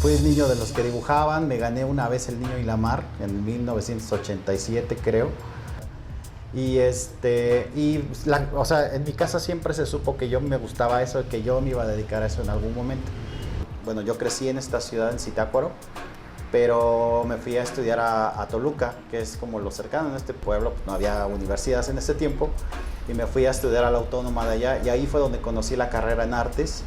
Fui el niño de los que dibujaban, me gané una vez el Niño y la Mar en 1987 creo. O sea, en mi casa siempre se supo que yo me gustaba eso, que yo me iba a dedicar a eso en algún momento. Bueno, yo crecí en esta ciudad, en Zitácuaro, pero me fui a estudiar a Toluca, que es como lo cercano. En este pueblo pues, no había universidades en ese tiempo, y me fui a estudiar a la Autónoma de allá, y ahí fue donde conocí la carrera en artes,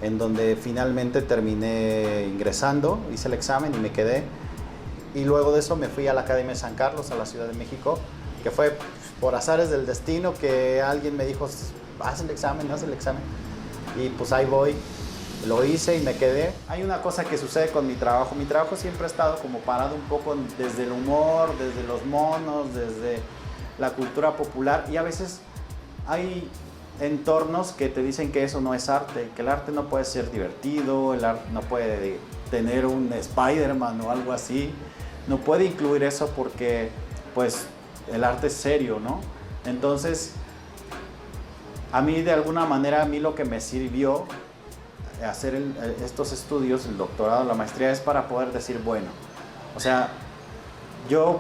en donde finalmente terminé ingresando, hice el examen y me quedé. Y luego de eso me fui a la Academia de San Carlos, a la Ciudad de México, que fue por azares del destino que alguien me dijo, haz el examen, haz el examen. Y pues ahí voy, lo hice y me quedé. Hay una cosa que sucede con mi trabajo siempre ha estado como parado un poco desde el humor, desde los monos, desde la cultura popular, y a veces hay entornos que te dicen que eso no es arte, que el arte no puede ser divertido, el arte no puede tener un Spider-Man o algo así, no puede incluir eso porque pues el arte es serio, ¿no? Entonces, a mí de alguna manera, a mí lo que me sirvió hacer estos estudios, el doctorado, la maestría, es para poder decir, bueno, o sea, yo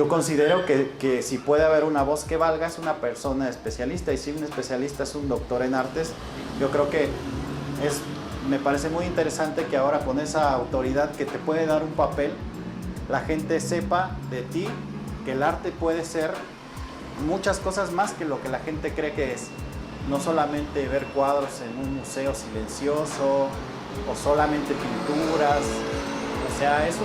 considero que si puede haber una voz que valga es una persona especialista, y si un especialista es un doctor en artes, yo creo que me parece muy interesante que ahora con esa autoridad que te puede dar un papel, la gente sepa de ti que el arte puede ser muchas cosas más que lo que la gente cree que es. No solamente ver cuadros en un museo silencioso o solamente pinturas, o sea, es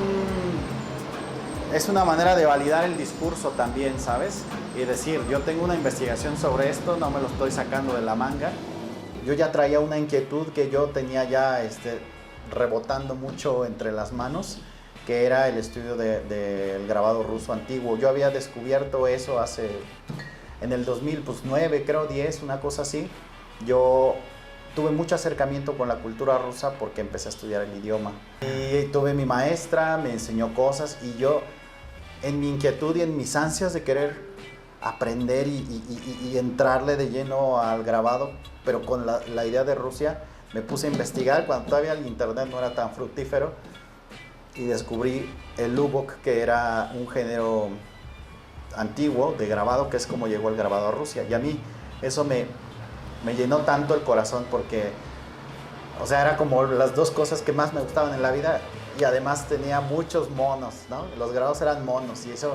una manera de validar el discurso también, ¿sabes? Y decir, yo tengo una investigación sobre esto, no me lo estoy sacando de la manga. Yo ya traía una inquietud que yo tenía ya rebotando mucho entre las manos, que era el estudio del grabado ruso antiguo. Yo había descubierto eso en el 2009, creo 10, una cosa así. Yo tuve mucho acercamiento con la cultura rusa porque empecé a estudiar el idioma. Y tuve mi maestra, me enseñó cosas, y yo, en mi inquietud y en mis ansias de querer aprender y entrarle de lleno al grabado, pero con la idea de Rusia, me puse a investigar cuando todavía el internet no era tan fructífero, y descubrí el lubok, que era un género antiguo de grabado, que es como llegó el grabado a Rusia. Y a mí eso me llenó tanto el corazón, porque, o sea, era como las dos cosas que más me gustaban en la vida, y además tenía muchos monos, ¿no? Los grabados eran monos, y eso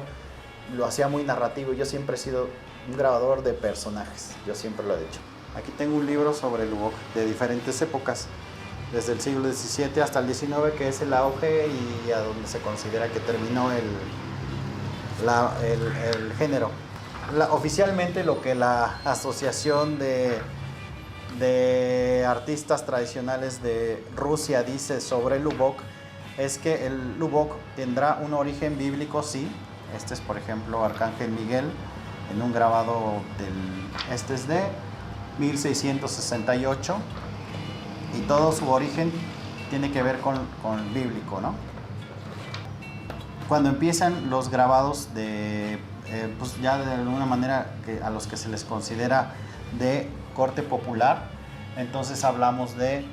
lo hacía muy narrativo. Yo siempre he sido un grabador de personajes, yo siempre lo he dicho. Aquí tengo un libro sobre el lubok de diferentes épocas, desde el siglo XVII hasta el XIX, que es el auge y a donde se considera que terminó el género. Oficialmente lo que la Asociación de Artistas Tradicionales de Rusia dice sobre el lubok es que el lubok tendrá un origen bíblico, sí. Este es, por ejemplo, Arcángel Miguel en un grabado este es de 1668, y todo su origen tiene que ver con bíblico, ¿no? Cuando empiezan los grabados pues ya de alguna manera a los que se les considera de corte popular, entonces hablamos de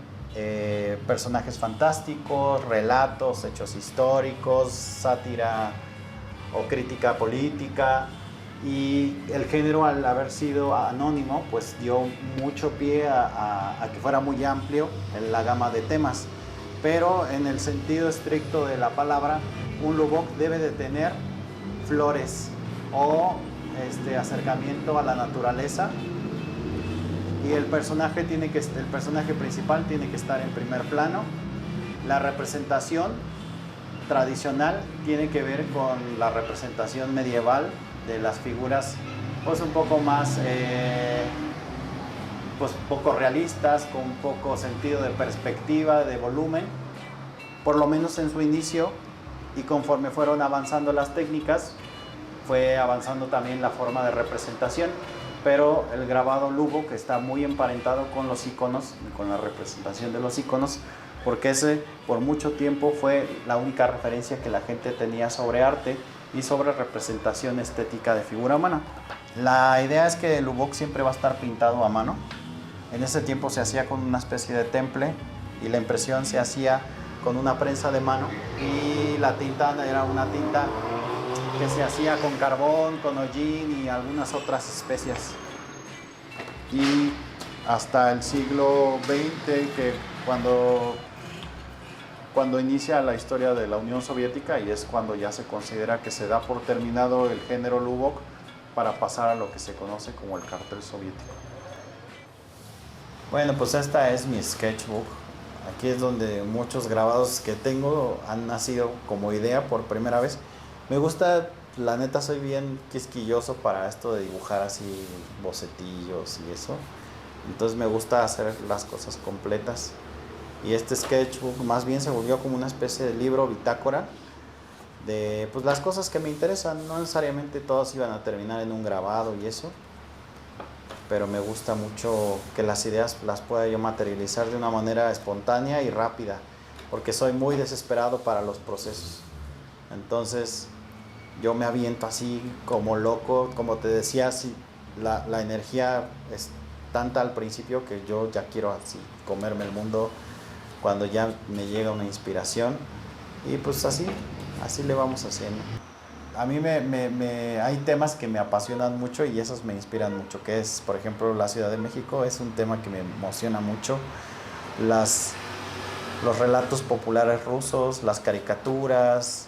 personajes fantásticos, relatos, hechos históricos, sátira o crítica política, y el género, al haber sido anónimo, pues dio mucho pie a que fuera muy amplio en la gama de temas. Pero en el sentido estricto de la palabra, un lubok debe de tener flores o acercamiento a la naturaleza, y el personaje principal tiene que estar en primer plano. La representación tradicional tiene que ver con la representación medieval de las figuras, pues un poco más pues poco realistas, con poco sentido de perspectiva, de volumen, por lo menos en su inicio. Y conforme fueron avanzando las técnicas, fue avanzando también la forma de representación. Pero el grabado lubok está muy emparentado con los iconos y con la representación de los iconos, porque ese por mucho tiempo fue la única referencia que la gente tenía sobre arte y sobre representación estética de figura humana. La idea es que el lubok siempre va a estar pintado a mano. En ese tiempo se hacía con una especie de temple, y la impresión se hacía con una prensa de mano, y la tinta era una tinta que se hacía con carbón, con hollín y algunas otras especias. Y hasta el siglo XX, que cuando inicia la historia de la Unión Soviética, y es cuando ya se considera que se da por terminado el género Lubok para pasar a lo que se conoce como el cartel soviético. Bueno, pues esta es mi sketchbook. Aquí es donde muchos grabados que tengo han nacido como idea por primera vez. Me gusta, la neta soy bien quisquilloso para esto de dibujar así bocetillos y eso. Entonces me gusta hacer las cosas completas. Y este sketchbook más bien se volvió como una especie de libro bitácora de pues las cosas que me interesan. No necesariamente todas iban a terminar en un grabado y eso, pero me gusta mucho que las ideas las pueda yo materializar de una manera espontánea y rápida, porque soy muy desesperado para los procesos. Entonces yo me aviento así como loco, como te decía, así, la energía es tanta al principio que yo ya quiero así comerme el mundo cuando ya me llega una inspiración, y pues así le vamos haciendo. A mí hay temas que me apasionan mucho y esos me inspiran mucho, que es, por ejemplo, la Ciudad de México es un tema que me emociona mucho. Los relatos populares rusos, las caricaturas,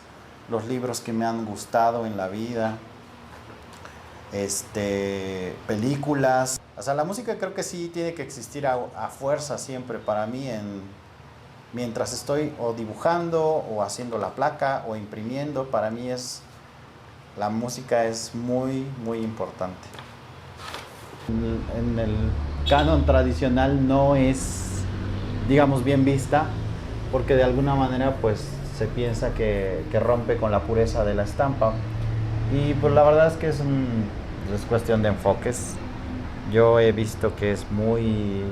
los libros que me han gustado en la vida, películas. O sea, la música creo que sí tiene que existir a fuerza siempre para mí mientras estoy o dibujando o haciendo la placa o imprimiendo. Para mí la música es muy, muy importante. En el canon tradicional no es, digamos, bien vista, porque de alguna manera pues se piensa que rompe con la pureza de la estampa. Y pues la verdad es que es cuestión de enfoques. Yo he visto que es muy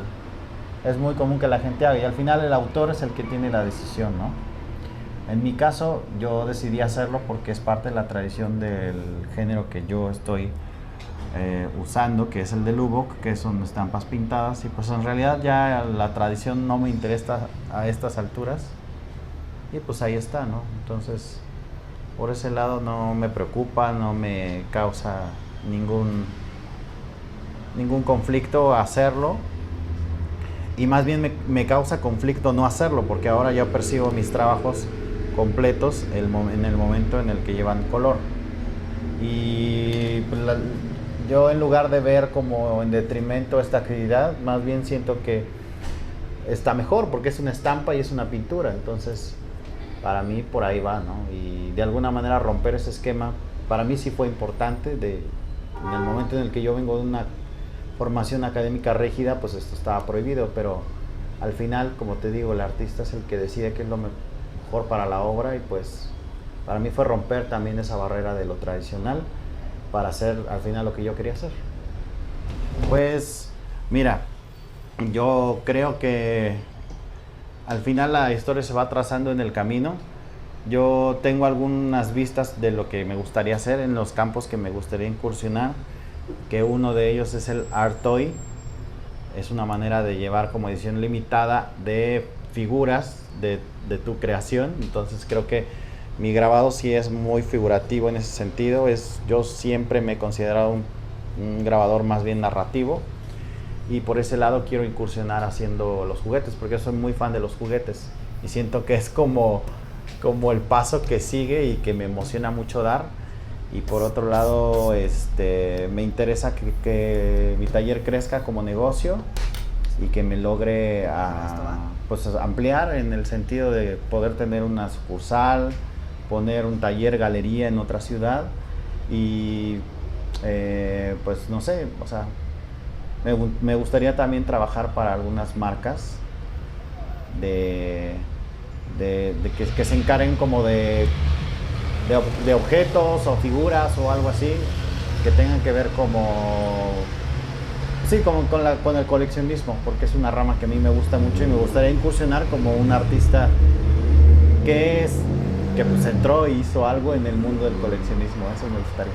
común que la gente haga, y al final el autor es el que tiene la decisión, ¿no? En mi caso, yo decidí hacerlo porque es parte de la tradición del género que yo estoy usando, que es el de Lubok, que son estampas pintadas, y pues en realidad ya la tradición no me interesa a estas alturas, y pues ahí está, ¿no? Entonces, por ese lado no me preocupa, no me causa ningún conflicto hacerlo, y más bien me causa conflicto no hacerlo, porque ahora yo percibo mis trabajos completos en el momento en el que llevan color, y pues yo, en lugar de ver como en detrimento esta actividad, más bien siento que está mejor porque es una estampa y es una pintura. Entonces para mí por ahí va, ¿no? Y de alguna manera romper ese esquema para mí sí fue importante. En el momento en el que yo vengo de una formación académica rígida, pues esto estaba prohibido, pero al final, como te digo, el artista es el que decide qué es lo mejor para la obra, y pues para mí fue romper también esa barrera de lo tradicional para hacer al final lo que yo quería hacer. Pues mira, yo creo que al final la historia se va trazando en el camino. Yo tengo algunas vistas de lo que me gustaría hacer en los campos que me gustaría incursionar, que uno de ellos es el art toy. Es una manera de llevar como edición limitada de figuras de tu creación. Entonces creo que mi grabado sí es muy figurativo en ese sentido. Yo siempre me he considerado un grabador más bien narrativo, y por ese lado quiero incursionar haciendo los juguetes, porque yo soy muy fan de los juguetes y siento que es como el paso que sigue y que me emociona mucho dar. Y por otro lado, me interesa que mi taller crezca como negocio y que me logre pues ampliar en el sentido de poder tener una sucursal, poner un taller, galería en otra ciudad, y pues no sé, o sea, me gustaría también trabajar para algunas marcas que se encarguen como de objetos o figuras o algo así, que tengan que ver con el coleccionismo, porque es una rama que a mí me gusta mucho, y me gustaría incursionar como un artista que pues entró y hizo algo en el mundo del coleccionismo. Eso me gustaría.